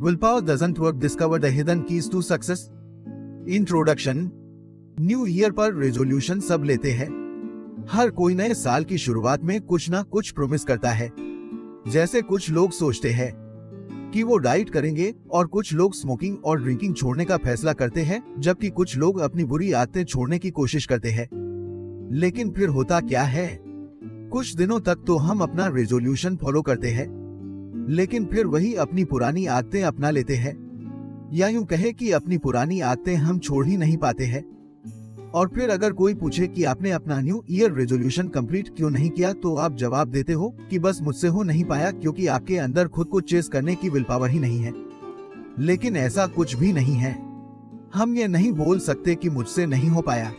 Willpower doesn't work. Discover the hidden keys to success. Introduction. New year पर resolution सब लेते हैं। हर कोई नए साल की शुरुआत में कुछ ना कुछ प्रॉमिस करता है। जैसे कुछ लोग सोचते हैं कि वो डाइट करेंगे और कुछ लोग स्मोकिंग और ड्रिंकिंग छोड़ने का फैसला करते हैं, जबकि कुछ लोग अपनी बुरी आदतें छोड़ने की कोशिश करते हैं। लेकिन फिर होता क्या है? कुछ दिनों तक तो हम अपना रेजोल्यूशन फॉलो करते हैं, लेकिन फिर वही अपनी पुरानी आदतें अपना लेते हैं, या यूं कहे कि अपनी पुरानी आदतें हम छोड़ ही नहीं पाते हैं। और फिर अगर कोई पूछे कि आपने अपना न्यू ईयर रेजोल्यूशन कंप्लीट क्यों नहीं किया, तो आप जवाब देते हो कि बस मुझसे हो नहीं पाया, क्योंकि आपके अंदर खुद को चेस करने की विल पावर ही नहीं है। लेकिन ऐसा कुछ भी नहीं है। हम ये नहीं बोल सकते कि मुझसे नहीं हो पाया।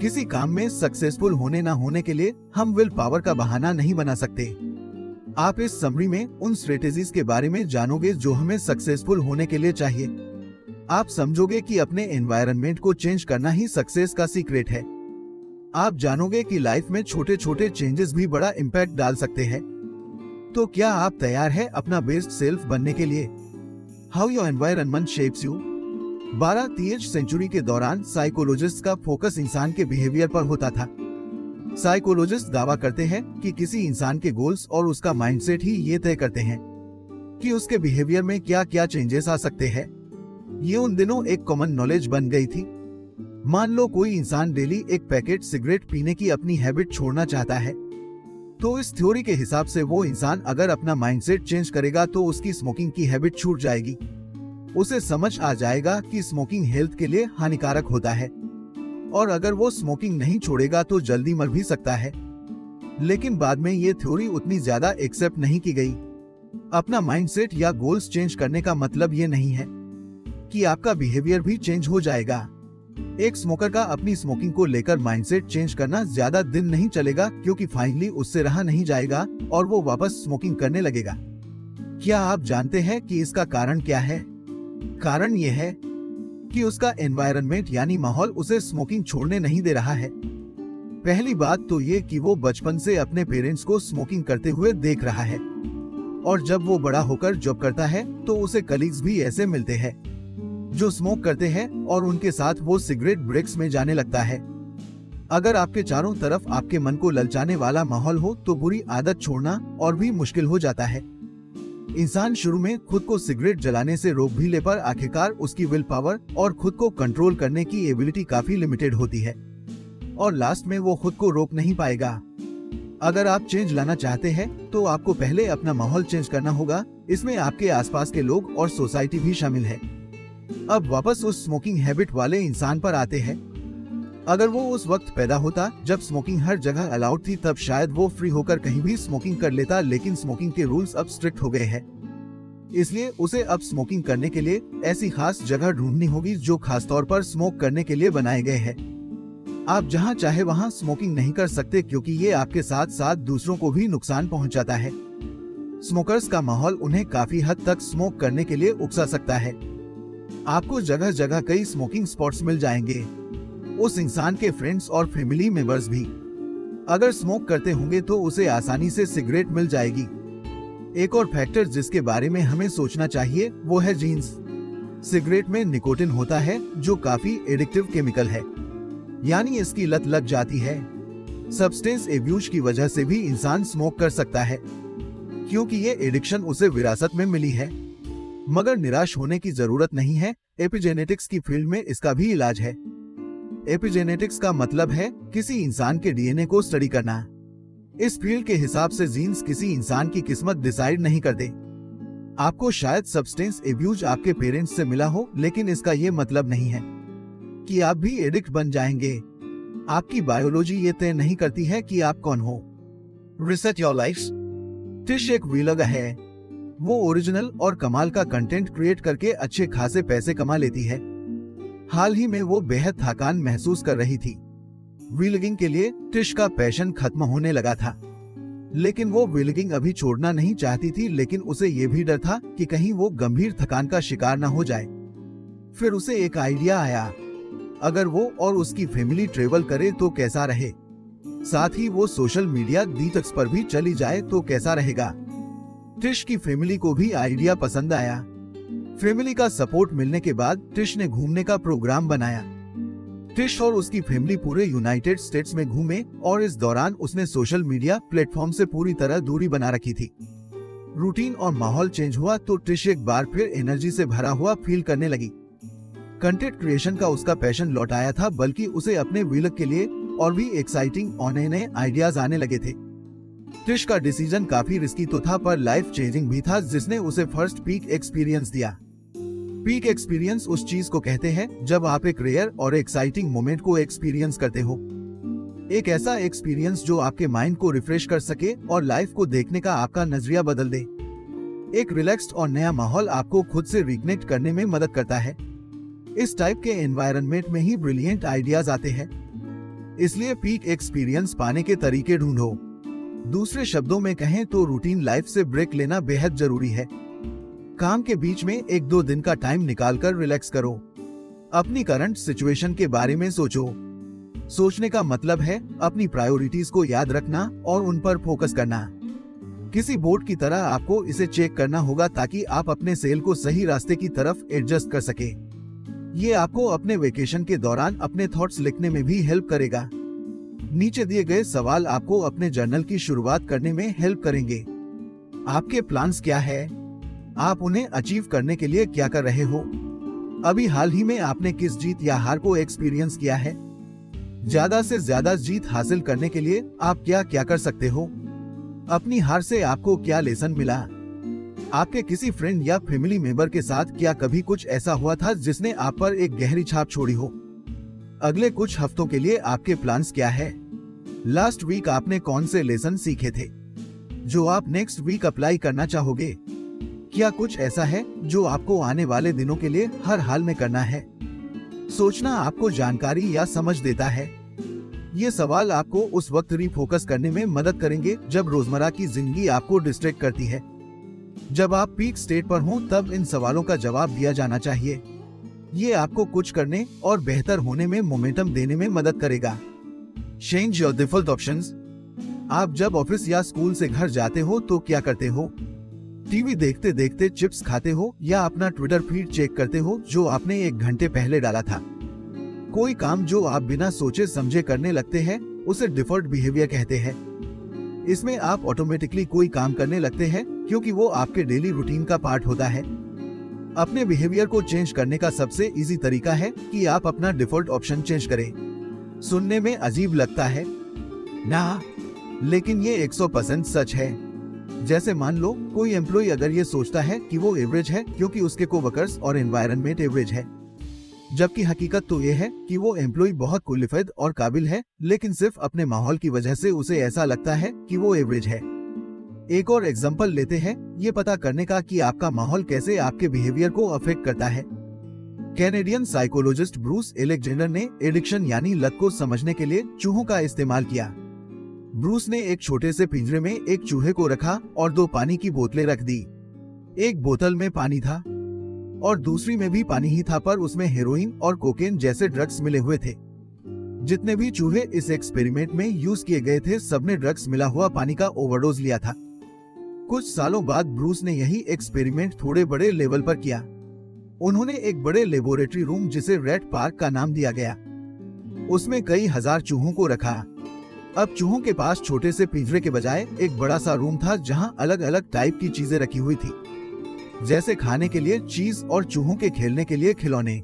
किसी काम में सक्सेसफुल होने ना होने के लिए हम विल पावर का बहाना नहीं बना सकते। आप इस समरी में उन स्ट्रेटेजीज के बारे में जानोगे जो हमें सक्सेसफुल होने के लिए चाहिए। आप समझोगे कि अपने एनवायरनमेंट को चेंज करना ही सक्सेस का सीक्रेट है। आप जानोगे कि लाइफ में छोटे छोटे चेंजेस भी बड़ा इम्पैक्ट डाल सकते हैं। तो क्या आप तैयार हैं अपना बेस्ट सेल्फ बनने के लिए? How your environment shapes you. 12वीं सेंचुरी के दौरान साइकोलॉजिस्ट का फोकस इंसान के बिहेवियर पर होता था। साइकोलॉजिस्ट दावा करते हैं कि किसी इंसान के गोल्स और उसका माइंडसेट ही ये तय करते हैं कि उसके बिहेवियर में क्या क्या चेंजेस आ सकते हैं। ये उन दिनों एक कॉमन नॉलेज बन गई थी। मान लो कोई इंसान डेली एक पैकेट सिगरेट पीने की अपनी हैबिट छोड़ना चाहता है, तो इस थ्योरी के हिसाब से वो इंसान अगर अपना माइंडसेट चेंज करेगा तो उसकी स्मोकिंग की हैबिट छूट जाएगी। उसे समझ आ जाएगा कि स्मोकिंग हेल्थ के लिए हानिकारक होता है, और अगर वो स्मोकिंग नहीं छोड़ेगा तो जल्दी मर भी सकता है। लेकिन बाद में ये थ्योरी उतनी ज्यादा एक्सेप्ट नहीं की गई। अपना माइंडसेट या गोल्स चेंज करने का मतलब ये नहीं है कि आपका बिहेवियर भी चेंज हो जाएगा। एक स्मोकर का अपनी स्मोकिंग को लेकर माइंडसेट चेंज करना ज्यादा दिन नहीं चलेगा, क्योंकि फाइनली उससे रहा नहीं जाएगा और वो वापस स्मोकिंग करने लगेगा। क्या आप जानते हैं कि इसका कारण क्या है? कारण ये है कि उसका एनवायरनमेंट यानी माहौल उसे स्मोकिंग छोड़ने नहीं दे रहा है। पहली बात तो ये कि वो बचपन से अपने पेरेंट्स को स्मोकिंग करते हुए देख रहा है, और जब वो बड़ा होकर जॉब करता है तो उसे कलीग्स भी ऐसे मिलते हैं जो स्मोक करते हैं, और उनके साथ वो सिगरेट ब्रेक्स में जाने लगता है। अगर आपके चारों तरफ आपके मन को ललचाने वाला माहौल हो तो बुरी आदत छोड़ना और भी मुश्किल हो जाता है। इंसान शुरू में खुद को सिगरेट जलाने से रोक भी ले, पर आखिरकार उसकी विल पावर और खुद को कंट्रोल करने की एबिलिटी काफी लिमिटेड होती है, और लास्ट में वो खुद को रोक नहीं पाएगा। अगर आप चेंज लाना चाहते हैं तो आपको पहले अपना माहौल चेंज करना होगा। इसमें आपके आसपास के लोग और सोसाइटी भी शामिल है। अब वापस उस स्मोकिंग हैबिट वाले इंसान पर आते हैं। अगर वो उस वक्त पैदा होता जब स्मोकिंग हर जगह अलाउड थी, तब शायद वो फ्री होकर कहीं भी स्मोकिंग कर लेता। लेकिन स्मोकिंग के रूल्स अब स्ट्रिक्ट हो गए हैं, इसलिए उसे अब स्मोकिंग करने के लिए ऐसी खास जगह ढूंढनी होगी जो खास तौर पर स्मोक करने के लिए बनाए गए हैं। आप जहां चाहे वहां स्मोकिंग नहीं कर सकते, क्योंकि ये आपके साथ साथ दूसरों को भी नुकसान पहुंचाता है। स्मोकर्स का माहौल उन्हें काफी हद तक स्मोक करने के लिए उकसा सकता है। आपको जगह जगह कई स्मोकिंग स्पॉट्स मिल जाएंगे, उस इंसान के फ्रेंड्स और फैमिली मेंबर्स भी। अगर स्मोक करते होंगे तो उसे आसानी से सिगरेट मिल जाएगी। एक और फैक्टर जिसके बारे में हमें सोचना चाहिए वो है जीन्स। सिगरेट में निकोटिन होता है जो काफी एडिक्टिव केमिकल है, यानी इसकी लत लग जाती है। सब्सटेंस एब्यूज की वजह से भी इंसान स्मोक कर सकता है, क्योंकि ये एडिक्शन उसे विरासत में मिली है। मगर निराश होने की जरूरत नहीं है। एपिजेनेटिक्स की फील्ड में इसका भी इलाज है। एपिजेनेटिक्स का मतलब है किसी इंसान के डीएनए को स्टडी करना। इस फील्ड के हिसाब से जीन्स किसी इंसान की किस्मत डिसाइड नहीं करते। आपको शायद सब्सटेंस एब्यूज आपके पेरेंट्स से मिला हो, लेकिन इसका ये मतलब नहीं है कि आप भी एडिक्ट बन जाएंगे। आपकी बायोलॉजी ये तय नहीं करती है कि आप कौन हो। Reset your life. टिश एक व्लॉगर है। वो ओरिजिनल और कमाल का कंटेंट क्रिएट करके अच्छे खासे पैसे कमा लेती है। हाल ही में वो बेहद थकान महसूस कर रही थी। व्लॉगिंग के लिए टिश का पैशन खत्म होने लगा था, लेकिन वो व्लॉगिंग अभी छोड़ना नहीं चाहती थी। लेकिन उसे ये भी डर था कि कहीं वो गंभीर थकान का शिकार न हो जाए। फिर उसे एक आइडिया आया, अगर वो और उसकी फैमिली ट्रेवल करे तो कैसा रहे, साथ ही वो सोशल मीडिया डिटॉक्स पर भी चली जाए तो कैसा रहेगा। टिश की फैमिली को भी आइडिया पसंद आया। फैमिली का सपोर्ट मिलने के बाद टिश ने घूमने का प्रोग्राम बनाया। टिश और उसकी फैमिली पूरे यूनाइटेड स्टेट्स में घूमे और इस दौरान उसने सोशल मीडिया प्लेटफॉर्म से पूरी तरह दूरी बना रखी थी। रूटीन और माहौल चेंज हुआ तो टिश एक बार फिर एनर्जी से भरा हुआ फील करने लगी। कंटेंट क्रिएशन का उसका पैशन लौट आया था, बल्कि उसे अपने व्लॉग के लिए और भी एक्साइटिंग और नए आइडियाज आने लगे थे। टिश का डिसीजन काफी रिस्की तो था, पर लाइफ चेंजिंग भी था, जिसने उसे फर्स्ट पीक एक्सपीरियंस दिया। पीक एक्सपीरियंस उस चीज को कहते हैं जब आप एक रेयर और एक्साइटिंग मोमेंट को एक्सपीरियंस करते हो। एक ऐसा एक्सपीरियंस जो आपके माइंड को रिफ्रेश कर सके और लाइफ को देखने का आपका नजरिया बदल दे। एक रिलैक्स्ड और नया माहौल आपको खुद से रिकनेक्ट करने में मदद करता है। इस टाइप के एनवायरनमेंट में ही ब्रिलियंट आइडियाज आते हैं। इसलिए पीक एक्सपीरियंस पाने के तरीके ढूंढो। दूसरे शब्दों में कहें तो रूटीन लाइफ से ब्रेक लेना बेहद जरूरी है। काम के बीच में 1-2 दिन का टाइम निकालकर रिलैक्स करो। अपनी करंट सिचुएशन के बारे में सोचो। सोचने का मतलब है अपनी प्रायोरिटीज को याद रखना और उन पर फोकस करना। किसी बोर्ड की तरह आपको इसे चेक करना होगा ताकि आप अपने सेल को सही रास्ते की तरफ एडजस्ट कर सके। ये आपको अपने वेकेशन के दौरान अपने थॉट्स लिखने में भी हेल्प करेगा। नीचे दिए गए सवाल आपको अपने जर्नल की शुरुआत करने में हेल्प करेंगे। आपके प्लान्स क्या है? आप उन्हें अचीव करने के लिए क्या कर रहे हो? अभी हाल ही में आपने किस जीत या हार को एक्सपीरियंस किया है? ज्यादा से ज्यादा जीत हासिल करने के लिए आप क्या क्या कर सकते हो? अपनी हार से आपको क्या लेसन मिला? आपके किसी फ्रेंड या फैमिली मेंबर के साथ क्या कभी कुछ ऐसा हुआ था जिसने आप पर एक गहरी छाप छोड़ी हो? अगले कुछ हफ्तों के लिए आपके प्लान्स क्या है? लास्ट वीक आपने कौन से लेसन सीखे थे जो आप नेक्स्ट वीक अप्लाई करना चाहोगे? क्या कुछ ऐसा है जो आपको आने वाले दिनों के लिए हर हाल में करना है? सोचना आपको जानकारी या समझ देता है। ये सवाल आपको उस वक्त रिफोकस करने में मदद करेंगे जब रोजमर्रा की जिंदगी आपको डिस्ट्रैक्ट करती है। जब आप पीक स्टेट पर हों तब इन सवालों का जवाब दिया जाना चाहिए। ये आपको कुछ करने और बेहतर होने में मोमेंटम देने में मदद करेगा। Change your default options. आप जब ऑफिस या स्कूल से घर जाते हो तो क्या करते हो? टीवी देखते देखते चिप्स खाते हो या अपना ट्विटर फीड चेक करते हो जो आपने 1 घंटे पहले डाला था? कोई काम जो आप बिना सोचे समझे करने लगते हैं उसे डिफॉल्ट बिहेवियर कहते हैं। इसमें आप ऑटोमेटिकली कोई काम करने लगते हैं क्योंकि वो आपके डेली रूटीन का पार्ट होता है। अपने बिहेवियर को चेंज करने का सबसे इजी तरीका है कि आप अपना डिफॉल्ट ऑप्शन चेंज करें। सुनने में अजीब लगता है ना, लेकिन ये 100% सच है। जैसे मान लो कोई एम्प्लॉय अगर ये सोचता है कि वो एवरेज है क्योंकि उसके कोवर्कर्स और एनवायरनमेंट एवरेज है, जबकि हकीकत तो ये है कि वो एम्प्लॉय बहुत क्वालिफाइड और काबिल है, लेकिन सिर्फ अपने माहौल की वजह से उसे ऐसा लगता है कि वो एवरेज है। एक और एग्जांपल लेते हैं ये पता करने का कि आपका माहौल कैसे आपके बिहेवियर को अफेक्ट करता है। कैनेडियन साइकोलॉजिस्ट ब्रूस एलेक्जेंडर ने एडिक्शन यानी लत को समझने के लिए चूहों का इस्तेमाल किया। ब्रूस ने एक छोटे से पिंजरे में एक चूहे को रखा और 2 पानी की बोतलें रख दी। एक बोतल में पानी था और दूसरी में भी पानी ही था, पर उसमें हेरोइन और कोकेन जैसे ड्रग्स मिले हुए थे। जितने भी चूहे इस एक्सपेरिमेंट में यूज किए गए थे सबने ड्रग्स मिला हुआ पानी का ओवरडोज लिया था। कुछ सालों बाद ब्रूस ने यही एक्सपेरिमेंट थोड़े बड़े लेवल पर किया। उन्होंने एक बड़े लेबोरेटरी रूम जिसे रेड पार्क का नाम दिया गया, उसमें कई हजार चूहों को रखा। अब चूहों के पास छोटे से पिंजरे के बजाय एक बड़ा सा रूम था जहां अलग अलग टाइप की चीजें रखी हुई थी, जैसे खाने के लिए चीज और चूहों के खेलने के लिए खिलौने।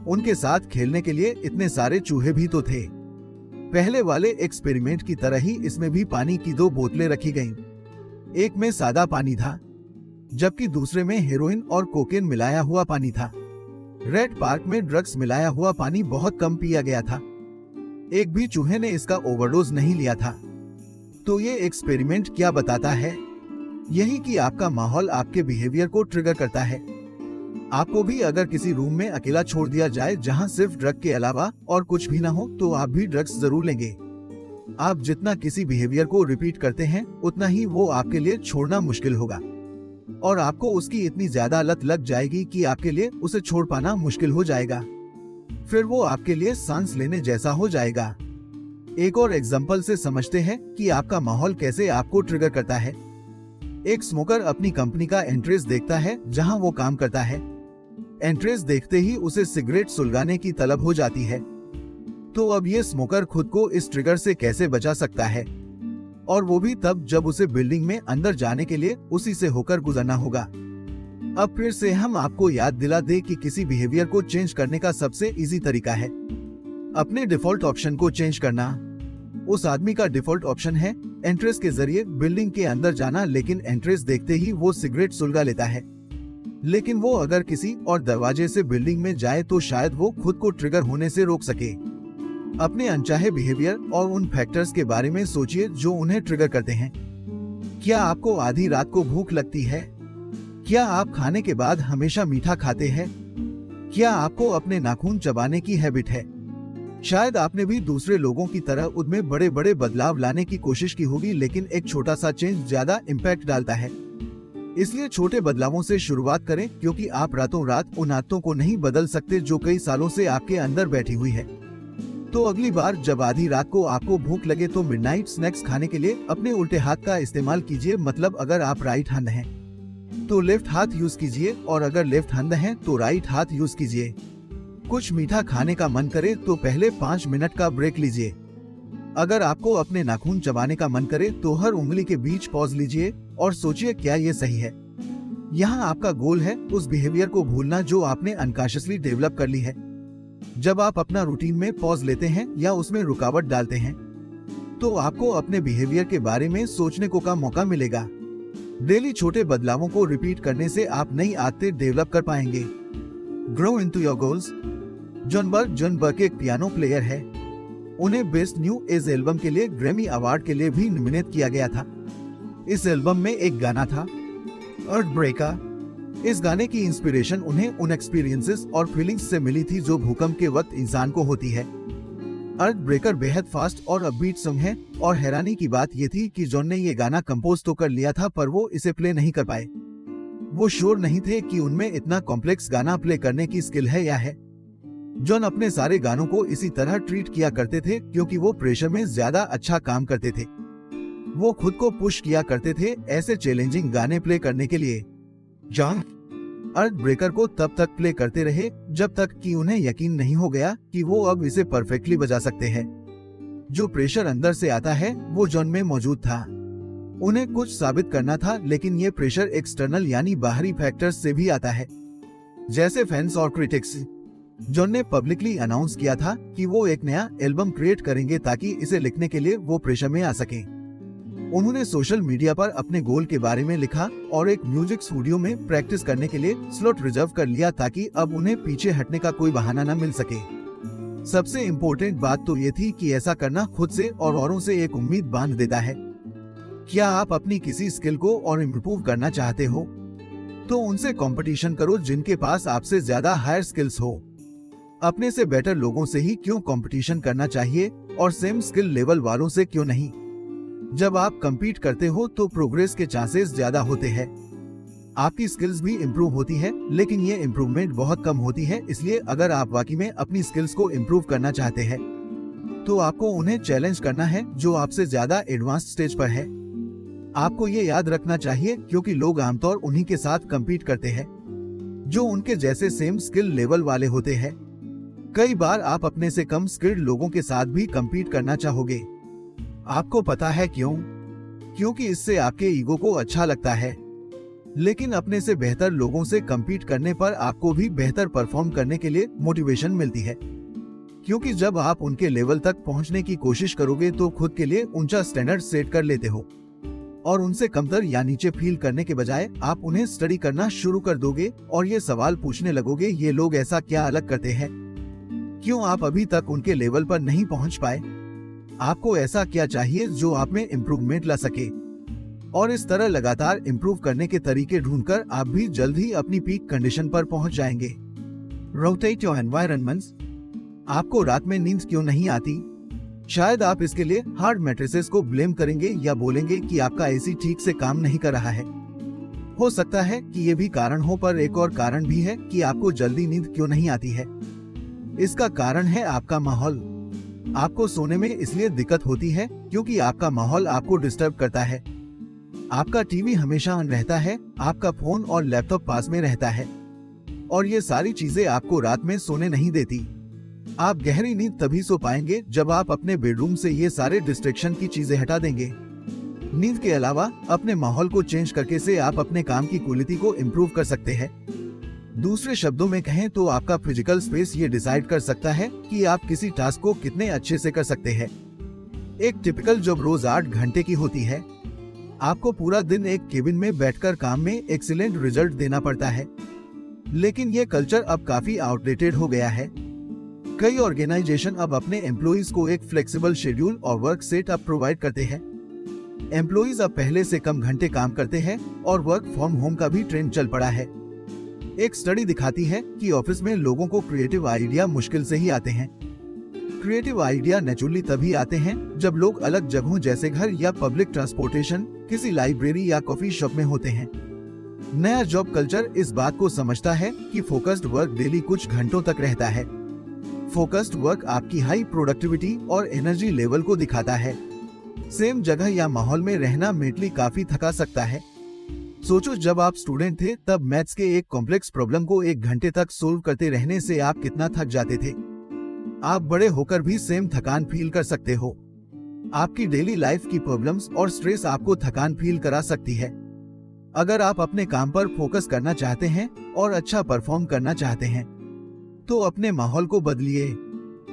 उनके साथ खेलने के लिए इतने सारे चूहे भी तो थे। पहले वाले एक्सपेरिमेंट की तरह ही इसमें भी पानी की 2 बोतलें रखी गईं। एक में सादा पानी था जबकि दूसरे में हेरोइन और कोकेन मिलाया हुआ पानी था। रेड पार्क में ड्रग्स मिलाया हुआ पानी बहुत कम पिया गया था। एक भी चूहे ने इसका ओवरडोज नहीं लिया था। तो ये एक्सपेरिमेंट क्या बताता है? यही कि आपका माहौल आपके बिहेवियर को ट्रिगर करता है। आपको भी अगर किसी रूम में अकेला छोड़ दिया जाए जहां सिर्फ ड्रग के अलावा और कुछ भी ना हो तो आप भी ड्रग्स जरूर लेंगे। आप जितना किसी बिहेवियर को रिपीट करते हैं उतना ही वो आपके लिए छोड़ना मुश्किल होगा और आपको उसकी इतनी ज्यादा लत लग जाएगी कि आपके लिए उसे छोड़ पाना मुश्किल हो जाएगा। फिर वो आपके लिए सांस लेने जैसा हो जाएगा। एक और एग्जांपल से समझते हैं कि आपका माहौल कैसे आपको ट्रिगर करता है। एक स्मोकर अपनी कंपनी का एंट्रेंस देखता है जहां वो काम करता है। एंट्रेंस देखते ही उसे सिगरेट सुलगाने की तलब हो जाती है। तो अब ये स्मोकर खुद को इस ट्रिगर से कैसे बचा सकता है, और वो भी तब जब उसे बिल्डिंग में अंदर जाने के लिए उसी से होकर गुजरना होगा। अब फिर से हम आपको याद दिला दें कि किसी बिहेवियर को चेंज करने का सबसे इजी तरीका है अपने डिफॉल्ट ऑप्शन को चेंज करना। उस आदमी का डिफॉल्ट ऑप्शन है एंट्रेंस के जरिए बिल्डिंग के अंदर जाना, लेकिन एंट्रेंस देखते ही वो सिगरेट सुलगा लेता है। लेकिन वो अगर किसी और दरवाजे से बिल्डिंग में जाए तो शायद वो खुद को ट्रिगर होने से रोक सके। अपने अनचाहे बिहेवियर और उन फैक्टर्स के बारे में सोचिए जो उन्हें ट्रिगर करते हैं। क्या आपको आधी रात को भूख लगती है? क्या आप खाने के बाद हमेशा मीठा खाते हैं? क्या आपको अपने नाखून चबाने की हैबिट है? शायद आपने भी दूसरे लोगों की तरह उनमें बड़े बड़े बदलाव लाने की कोशिश की होगी, लेकिन एक छोटा सा चेंज ज्यादा इम्पैक्ट डालता है। इसलिए छोटे बदलावों से शुरुआत करें, क्योंकि आप रातों रात उन आदतों को नहीं बदल सकते जो कई सालों से आपके अंदर बैठी हुई है। तो अगली बार जब आधी रात को आपको भूख लगे तो मिडनाइट स्नैक्स खाने के लिए अपने उल्टे हाथ का इस्तेमाल कीजिए। मतलब अगर आप राइट हैंड हैं तो लेफ्ट हाथ यूज कीजिए, और अगर लेफ्ट हैंड हैं तो राइट हाथ यूज कीजिए। कुछ मीठा खाने का मन करे तो पहले 5 मिनट का ब्रेक लीजिए। अगर आपको अपने नाखून चबाने का मन करे तो हर उंगली के बीच पॉज लीजिए और सोचिए क्या ये सही है। यहाँ आपका गोल है उस बिहेवियर को भूलना जो आपने अनकॉन्शियसली डेवलप कर ली है। जब आप अपना रूटीन में पॉज लेते हैं या उसमें रुकावट डालते हैं तो आपको अपने बिहेवियर के बारे में सोचने को का मौका मिलेगा। डेली छोटे बदलावों को रिपीट करने से आप नई आदतें डेवलप कर पाएंगे। Grow into your goals. John Burke एक पियानो प्लेयर है। उन्हें बेस्ट न्यू एज एल्बम के लिए ग्रैमी अवार्ड के लिए भी नॉमिनेट किया गया था। इस एल्बम में एक गाना था अर्थ ब्रेकर। इस गाने की इंस्पिरेशन उन्हें उन एक्सपीरियंसेस और फीलिंग्स से मिली थी जो भूकंप के वक्त इंसान को होती है। अर्थ ब्रेकर बेहद फास्ट और अपबीट सॉन्ग है, और हैरानी की बात यह थी कि जॉन ने ये गाना कंपोज तो कर लिया था पर वो इसे प्ले नहीं कर पाए। वो श्योर नहीं थे कि उनमें इतना कॉम्प्लेक्स गाना प्ले करने की स्किल है या है। जॉन अपने सारे गानों को इसी तरह ट्रीट किया करते थे क्योंकि वो प्रेशर में ज्यादा अच्छा काम करते थे। वो खुद को पुश किया करते थे ऐसे चैलेंजिंग गाने प्ले करने के लिए। जॉन अर्थ ब्रेकर को तब तक प्ले करते रहे जब तक कि उन्हें यकीन नहीं हो गया कि वो अब इसे परफेक्टली बजा सकते हैं। जो प्रेशर अंदर से आता है वो जॉन में मौजूद था। उन्हें कुछ साबित करना था, लेकिन ये प्रेशर एक्सटर्नल यानी बाहरी फैक्टर्स से भी आता है, जैसे फैंस और क्रिटिक्स। जॉन ने पब्लिकली अनाउंस किया था कि वो एक नया एल्बम क्रिएट करेंगे ताकि इसे लिखने के लिए वो प्रेशर में आ सके। उन्होंने सोशल मीडिया पर अपने गोल के बारे में लिखा और एक म्यूजिक स्टूडियो में प्रैक्टिस करने के लिए स्लॉट रिजर्व कर लिया ताकि अब उन्हें पीछे हटने का कोई बहाना न मिल सके। सबसे इम्पोर्टेंट बात तो ये थी कि ऐसा करना खुद से और औरों से एक उम्मीद बांध देता है। क्या आप अपनी किसी स्किल को और इम्प्रूव करना चाहते हो तो उनसे कंपटीशन करो जिनके पास आपसे ज्यादा हायर स्किल्स हो। अपने से बेटर लोगों से ही क्यों कंपटीशन करना चाहिए और सेम स्किल लेवल वालों से क्यों नहीं। जब आप compete करते हो तो प्रोग्रेस के चांसेस ज्यादा होते हैं। आपकी स्किल्स भी इम्प्रूव होती है, लेकिन ये इम्प्रूवमेंट बहुत कम होती है। इसलिए अगर आप वाकई में अपनी स्किल्स को इम्प्रूव करना चाहते हैं तो आपको उन्हें चैलेंज करना है जो आपसे ज्यादा एडवांस स्टेज पर है। आपको ये याद रखना चाहिए क्योंकि लोग आमतौर उन्हीं के साथ compete करते हैं जो उनके जैसे सेम स्किल लेवल वाले होते हैं। कई बार आप अपने से कम स्किल्ड लोगों के साथ भी compete करना चाहोगे। आपको पता है क्यों? क्योंकि इससे आपके ईगो को अच्छा लगता है। लेकिन अपने से बेहतर लोगों से compete करने पर आपको भी बेहतर परफॉर्म करने के लिए मोटिवेशन मिलती है, क्योंकि जब आप उनके लेवल तक पहुंचने की कोशिश करोगे तो खुद के लिए ऊंचा स्टैंडर्ड सेट कर लेते हो और उनसे कमतर या नीचे फील करने के बजाय आप उन्हें स्टडी करना शुरू कर दोगे और ये सवाल पूछने लगोगे, ये लोग ऐसा क्या अलग करते हैं, क्यों आप अभी तक उनके लेवल पर नहीं पहुंच पाए, आपको ऐसा क्या चाहिए जो आप में इम्प्रूवमेंट ला सके। और इस तरह लगातार इम्प्रूव करने के तरीके ढूंढकर आप भी जल्द ही अपनी पीक कंडीशन पर पहुंच जाएंगे। Rotate your environments. आपको रात में नींद क्यों नहीं आती? शायद आप इसके लिए हार्ड मैट्रेसेस को ब्लेम करेंगे या बोलेंगे कि आपका एसी ठीक से काम नहीं कर रहा है। हो सकता है कि ये भी कारण हो, पर एक और कारण भी है कि आपको जल्दी नींद क्यों नहीं आती है। इसका कारण है आपका माहौल। आपको सोने में इसलिए दिक्कत होती है क्योंकि आपका माहौल आपको डिस्टर्ब करता है। आपका टीवी हमेशा ऑन रहता है, आपका फोन और लैपटॉप पास में रहता है, और ये सारी चीजें आपको रात में सोने नहीं देती। आप गहरी नींद तभी सो पाएंगे जब आप अपने बेडरूम से ये सारे डिस्ट्रैक्शन की चीजें हटा देंगे। नींद के अलावा अपने माहौल को चेंज करके से आप अपने काम की क्वालिटी को इम्प्रूव कर सकते हैं। दूसरे शब्दों में कहें तो आपका फिजिकल स्पेस ये डिसाइड कर सकता है कि आप किसी टास्क को कितने अच्छे से कर सकते हैं। एक टिपिकल जॉब रोज 8 घंटे की होती है। आपको पूरा दिन एक केबिन में बैठकर काम में एक्सीलेंट रिजल्ट देना पड़ता है, लेकिन ये कल्चर अब काफी आउटडेटेड हो गया है। कई ऑर्गेनाइजेशन अब अपने एम्प्लॉइज को एक फ्लेक्सिबल शेड्यूल और वर्क सेटअप प्रोवाइड करते हैं। एम्प्लॉइज अब पहले से कम घंटे काम करते हैं और वर्क फ्रॉम होम का भी ट्रेंड चल पड़ा है। एक स्टडी दिखाती है कि ऑफिस में लोगों को क्रिएटिव आइडिया मुश्किल से ही आते हैं। क्रिएटिव आइडिया नेचुरली तभी आते हैं जब लोग अलग जगहों जैसे घर या पब्लिक ट्रांसपोर्टेशन, किसी लाइब्रेरी या कॉफी शॉप में होते हैं। नया जॉब कल्चर इस बात को समझता है कि फोकस्ड वर्क डेली कुछ घंटों तक रहता है। फोकस्ड वर्क आपकी हाई प्रोडक्टिविटी और एनर्जी लेवल को दिखाता है। सेम जगह या माहौल में रहना मेंटली काफी थका सकता है। सोचो, जब आप स्टूडेंट थे तब मैथ्स के एक कॉम्प्लेक्स प्रॉब्लम को 1 घंटे तक सोल्व करते रहने से आप कितना थक जाते थे। आप बड़े होकर भी सेम थकान फील कर सकते हो। आपकी डेली लाइफ की प्रॉब्लम्स और स्ट्रेस आपको थकान फील करा सकती है। अगर आप अपने काम पर फोकस करना चाहते हैं और अच्छा परफॉर्म करना चाहते हैं तो अपने माहौल को बदलिए।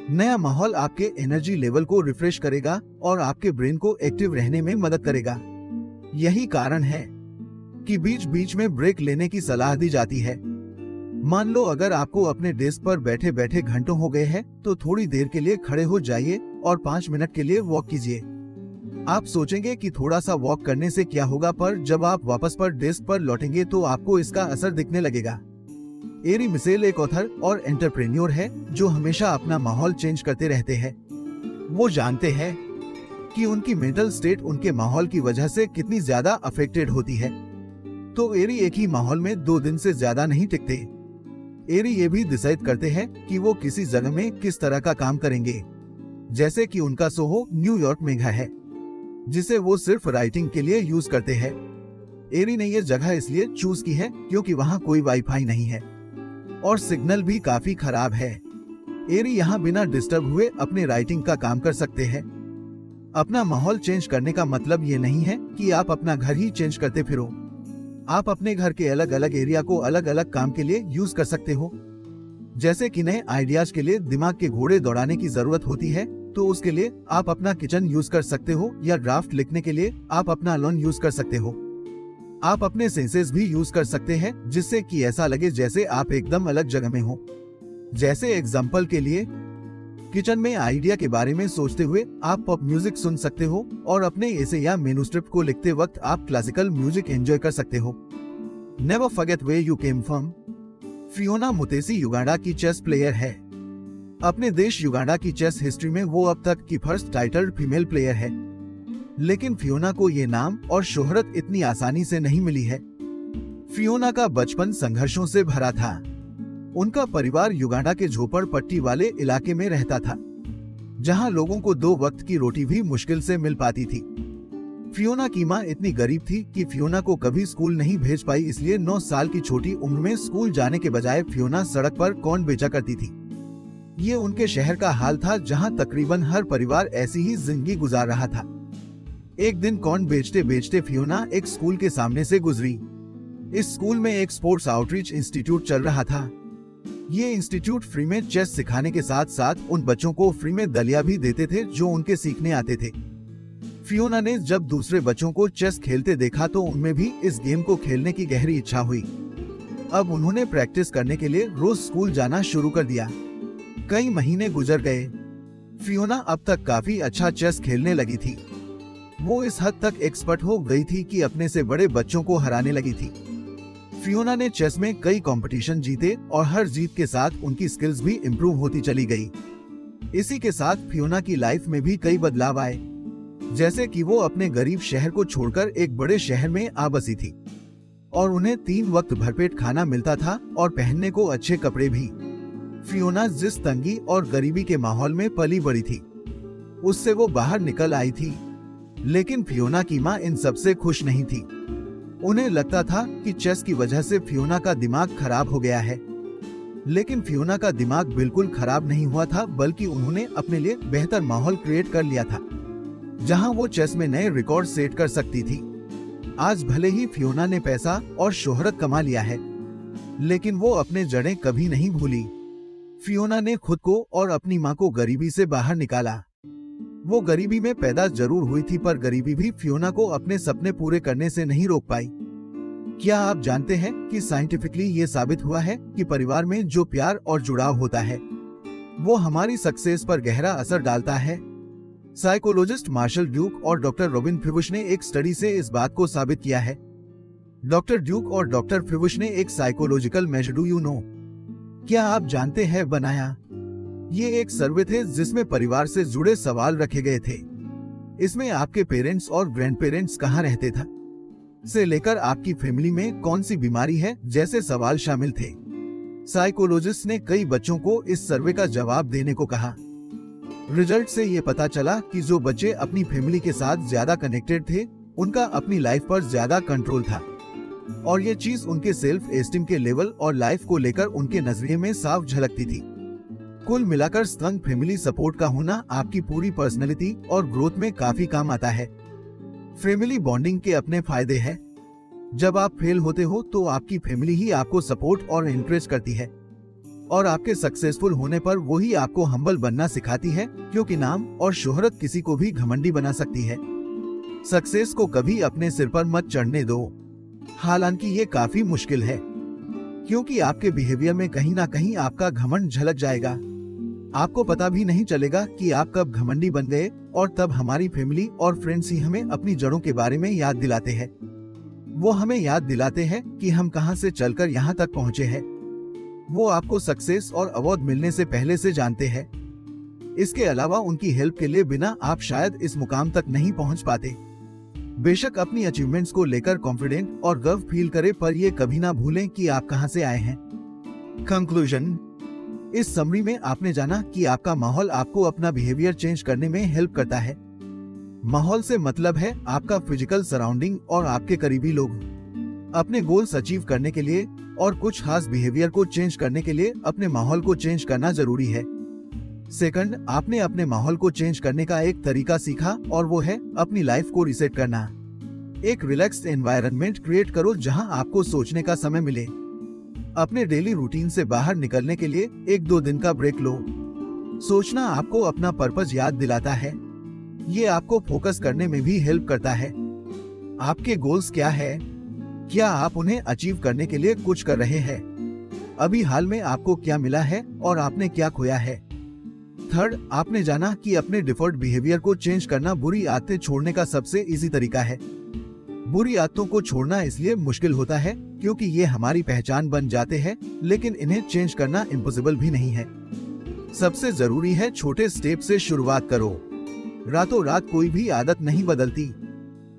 नया माहौल आपके एनर्जी लेवल को रिफ्रेश करेगा और आपके ब्रेन को एक्टिव रहने में मदद करेगा। यही कारण है कि बीच बीच में ब्रेक लेने की सलाह दी जाती है। मान लो अगर आपको अपने डेस्क पर बैठे बैठे घंटों हो गए हैं तो थोड़ी देर के लिए खड़े हो जाइए और 5 मिनट के लिए वॉक कीजिए। आप सोचेंगे कि थोड़ा सा वॉक करने से क्या होगा, पर जब आप वापस पर डेस्क पर लौटेंगे तो आपको इसका असर दिखने लगेगा। एरी मिसेल एक ऑथर और एंटरप्रेन्योर है जो हमेशा अपना माहौल चेंज करते रहते हैं। वो जानते हैं कि उनकी मेंटल स्टेट उनके माहौल की वजह से कितनी ज्यादा अफेक्टेड होती है। तो एरी एक ही माहौल में 2 दिन से ज्यादा नहीं टिकते। एरी ये भी डिसाइड करते हैं कि वो किसी जगह में किस तरह का काम करेंगे। जैसे कि उनका सोहो न्यूयॉर्क में है जिसे वो सिर्फ राइटिंग के लिए यूज करते हैं। एरी ने ये जगह इसलिए चूज की है क्योंकि वहाँ कोई वाईफाई नहीं है और सिग्नल भी काफी खराब है। एरी यहाँ बिना डिस्टर्ब हुए अपने राइटिंग का काम कर सकते हैं। अपना माहौल चेंज करने का मतलब ये नहीं है कि आप अपना घर ही चेंज करते फिरो। आप अपने घर के अलग अलग एरिया को अलग अलग काम के लिए यूज कर सकते हो। जैसे कि नए आइडियाज के लिए दिमाग के घोड़े दौड़ाने की जरूरत होती है तो उसके लिए आप अपना किचन यूज कर सकते हो, या ड्राफ्ट लिखने के लिए आप अपना लॉन यूज कर सकते हो। आप अपने सेंसेस भी यूज कर सकते हैं जिससे कि ऐसा लगे जैसे आप एकदम अलग जगह में हो। जैसे एग्जांपल के लिए किचन में आइडिया के बारे में सोचते हुए आप पॉप म्यूजिक सुन सकते हो और अपने एसे या मेनूस्क्रिप्ट को लिखते वक्त आप क्लासिकल म्यूजिक एंजॉय कर सकते हो। Never forget where you came from. Fiona Mutesi Uganda की चेस प्लेयर है। अपने देश युगांडा की चेस हिस्ट्री में वो अब तक की फर्स्ट टाइटल्ड फीमेल प्लेयर है। लेकिन फियोना को ये नाम और शोहरत इतनी आसानी से नहीं मिली है। फियोना का बचपन संघर्षों से भरा था। उनका परिवार युगांडा के झोपड़पट्टी वाले इलाके में रहता था, जहां लोगों को 2 वक्त की रोटी भी मुश्किल से मिल पाती थी। फियोना की मां इतनी गरीब थी कि फियोना को कभी स्कूल नहीं भेज पाई, इसलिए 9 साल की छोटी उम्र में स्कूल जाने के बजाय फियोना सड़क पर कॉर्न बेचा करती थी। ये उनके शहर का हाल था जहां तकरीबन हर परिवार ऐसी ही जिंदगी गुजार रहा था। एक दिन कॉर्न बेचते बेचते फियोना एक स्कूल के सामने से गुजरी। इस स्कूल में एक स्पोर्ट्स आउटरीच इंस्टीट्यूट चल रहा था। ये इंस्टीट्यूट फ्री में चेस सिखाने के साथ साथ उन बच्चों को फ्री में दलिया भी देते थे जो उनके सीखने आते थे। फियोना ने जब दूसरे बच्चों को चेस खेलते देखा तो उनमें भी इस गेम को खेलने की गहरी इच्छा हुई। अब उन्होंने प्रैक्टिस करने के लिए रोज स्कूल जाना शुरू कर दिया। कई महीने गुजर गए। फियोना अब तक काफी अच्छा चेस खेलने लगी थी। वो इस हद तक एक्सपर्ट हो गई थी कि अपने से बड़े बच्चों को हराने लगी थी। फियोना ने चेस में कई कंपटीशन जीते और हर जीत के साथ उनकी स्किल्स भी इम्प्रूव होती चली गई। इसी के साथ फियोना की लाइफ में भी कई बदलाव आए, जैसे कि वो अपने गरीब शहर को छोड़कर एक बड़े शहर में आ बसी थी और उन्हें 3 वक्त भरपेट खाना मिलता था और पहनने को अच्छे कपड़े भी। फियोना जिस तंगी और गरीबी के माहौल में पली बड़ी थी उससे वो बाहर निकल आई थी, लेकिन फियोना की मां इन सबसे खुश नहीं थी। उन्हें लगता था कि चेस की वजह से फियोना का दिमाग खराब हो गया है। लेकिन फियोना का दिमाग बिल्कुल खराब नहीं हुआ था, बल्कि उन्होंने अपने लिए बेहतर माहौल क्रिएट कर लिया था जहां वो चेस में नए रिकॉर्ड सेट कर सकती थी। आज भले ही फियोना ने पैसा और शोहरत कमा लिया है, लेकिन वो अपने जड़ें कभी नहीं भूली। फियोना ने खुद को और अपनी माँ को गरीबी से बाहर निकाला। वो गरीबी में पैदा जरूर हुई थी, पर गरीबी भी फियोना को अपने सपने पूरे करने से नहीं रोक पाई। क्या आप जानते हैं कि साइंटिफिकली ये साबित हुआ है कि परिवार में जो प्यार और जुड़ाव होता है वो हमारी सक्सेस पर गहरा असर डालता है। साइकोलॉजिस्ट मार्शल ड्यूक और डॉक्टर रॉबिन फिबुश ने एक स्टडी से इस बात को साबित किया है। डॉक्टर ड्यूक और डॉक्टर फिबुश ने एक psychological measure do you know, क्या आप जानते हैं, बनाया। ये एक सर्वे थे जिसमें परिवार से जुड़े सवाल रखे गए थे। इसमें आपके पेरेंट्स और ग्रैंड पेरेंट्स कहाँ रहते थे से लेकर आपकी फैमिली में कौन सी बीमारी है जैसे सवाल शामिल थे। साइकोलॉजिस्ट ने कई बच्चों को इस सर्वे का जवाब देने को कहा। रिजल्ट से ये पता चला कि जो बच्चे अपनी फैमिली के साथ ज्यादा कनेक्टेड थे उनका अपनी लाइफ पर ज्यादा कंट्रोल था, और ये चीज उनके सेल्फ एस्टीम के लेवल और लाइफ को लेकर उनके नजरिए में साफ झलकती थी। कुल मिलाकर स्ट्रॉन्ग फैमिली सपोर्ट का होना आपकी पूरी पर्सनैलिटी और ग्रोथ में काफी काम आता है। फैमिली बॉन्डिंग के अपने फायदे हैं। जब आप फेल होते हो तो आपकी फैमिली ही आपको सपोर्ट और एनकरेज करती है, और आपके सक्सेसफुल होने पर वही आपको हम्बल बनना सिखाती है, क्योंकि नाम और शोहरत किसी को भी घमंडी बना सकती है। सक्सेस को कभी अपने सिर पर मत चढ़ने दो, हालांकि ये काफी मुश्किल है, क्योंकि आपके बिहेवियर में कहीं ना कहीं आपका घमंड झलक जाएगा। आपको पता भी नहीं चलेगा कि आप कब घमंडी बन गए, और तब हमारी फैमिली और फ्रेंड्स ही हमें अपनी जड़ों के बारे में याद दिलाते हैं। वो हमें याद दिलाते हैं कि हम कहां से चलकर यहां तक पहुंचे हैं। वो आपको सक्सेस और अवार्ड मिलने से पहले से जानते हैं। इसके अलावा उनकी हेल्प के लिए बिना आप शायद इस मुकाम तक नहीं पहुंच पाते। बेशक अपनी अचीवमेंट्स को लेकर कॉन्फिडेंट और गर्व फील करें, पर ये कभी ना भूलें कि आप कहां से आए हैं। कंक्लूजन, इस समरी में आपने जाना कि आपका माहौल आपको अपना बिहेवियर चेंज करने में हेल्प करता है। माहौल से मतलब है आपका फिजिकल सराउंडिंग और आपके करीबी लोग। अपने गोल्स अचीव करने के लिए और कुछ खास बिहेवियर को चेंज करने के लिए अपने माहौल को चेंज करना जरूरी है। सेकंड, आपने अपने माहौल को चेंज करने का एक तरीका सीखा, और वो है अपनी लाइफ को रिसेट करना। एक रिलैक्स्ड एनवायरनमेंट क्रिएट करो जहां आपको सोचने का समय मिले। अपने डेली रूटीन से बाहर निकलने के लिए 1-2 दिन का ब्रेक लो। सोचना आपको अपना पर्पस याद दिलाता है। ये आपको फोकस करने में भी हेल्प करता है। आपके गोल्स क्या है? क्या आप उन्हें अचीव करने के लिए कुछ कर रहे हैं? अभी हाल में आपको क्या मिला है और आपने क्या खोया है? थर्ड, आपने जाना कि अपने डिफॉल्ट बिहेवियर को चेंज करना बुरी आदतें छोड़ने का सबसे इजी तरीका है। बुरी आदतों को छोड़ना इसलिए मुश्किल होता है क्योंकि ये हमारी पहचान बन जाते हैं, लेकिन इन्हें चेंज करना इम्पॉसिबल भी नहीं है। सबसे जरूरी है छोटे स्टेप से शुरुआत करो। रातों रात कोई भी आदत नहीं बदलती।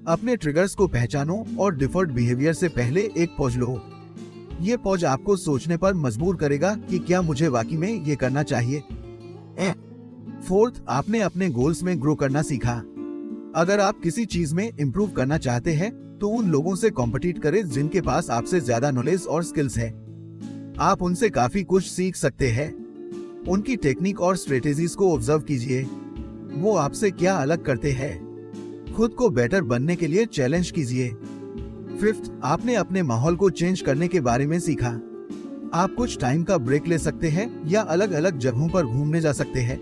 अपने ट्रिगर्स को पहचानो और डिफॉल्ट बिहेवियर से पहले एक पॉज लो। ये पॉज आपको सोचने पर मजबूर करेगा कि क्या मुझे वाकई में ये करना चाहिए। फोर्थ, आपने अपने गोल्स में ग्रो करना सीखा। अगर आप किसी चीज में इम्प्रूव करना चाहते हैं तो उन लोगों से कॉम्पिटिट करें जिनके पास आपसे ज्यादा नॉलेज और स्किल्स है। आप उनसे काफी कुछ सीख सकते हैं। उनकी टेक्निक और स्ट्रेटेजीज को ऑब्जर्व कीजिए। वो आपसे क्या अलग करते हैं। खुद को बेटर बनने के लिए चैलेंज कीजिए। फिफ्थ, आपने अपने माहौल को चेंज करने के बारे में सीखा। आप कुछ टाइम का ब्रेक ले सकते हैं या अलग अलग जगहों पर घूमने जा सकते हैं।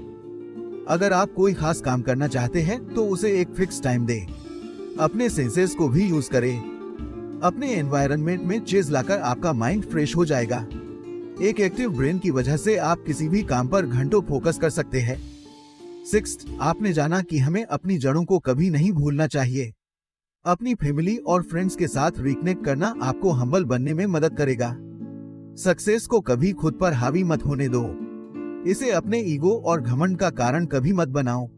अगर आप कोई खास काम करना चाहते हैं तो उसे एक फिक्स टाइम दें। अपने सेंसेस को भी यूज करें। अपने एनवायरनमेंट में चेंज लाकर आपका माइंड फ्रेश हो जाएगा। एक एक्टिव ब्रेन की वजह से आप किसी भी काम पर घंटों फोकस कर सकते हैं। सिक्स्थ, आपने जाना कि हमें अपनी जड़ों को कभी नहीं भूलना चाहिए। अपनी फैमिली और फ्रेंड्स के साथ रिकनेक्ट करना आपको हम्बल बनने में मदद करेगा। सक्सेस को कभी खुद पर हावी मत होने दो। इसे अपने ईगो और घमंड का कारण कभी मत बनाओ।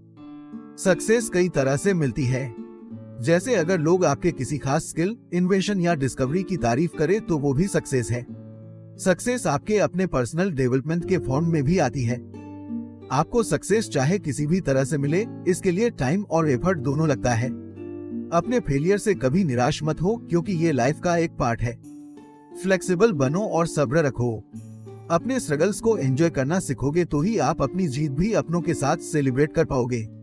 सक्सेस कई तरह से मिलती है। जैसे अगर लोग आपके किसी खास स्किल, इन्वेंशन या डिस्कवरी की तारीफ करें तो वो भी सक्सेस है। सक्सेस आपके अपने पर्सनल डेवलपमेंट के फॉर्म में भी आती है। आपको सक्सेस चाहे किसी भी तरह से मिले, इसके लिए टाइम और एफर्ट दोनों लगता है। अपने फेलियर से कभी निराश मत हो, क्योंकि ये लाइफ का एक पार्ट है। फ्लेक्सिबल बनो और सब्र रखो। अपने स्ट्रगल्स को एंजॉय करना सीखोगे तो ही आप अपनी जीत भी अपनों के साथ सेलिब्रेट कर पाओगे।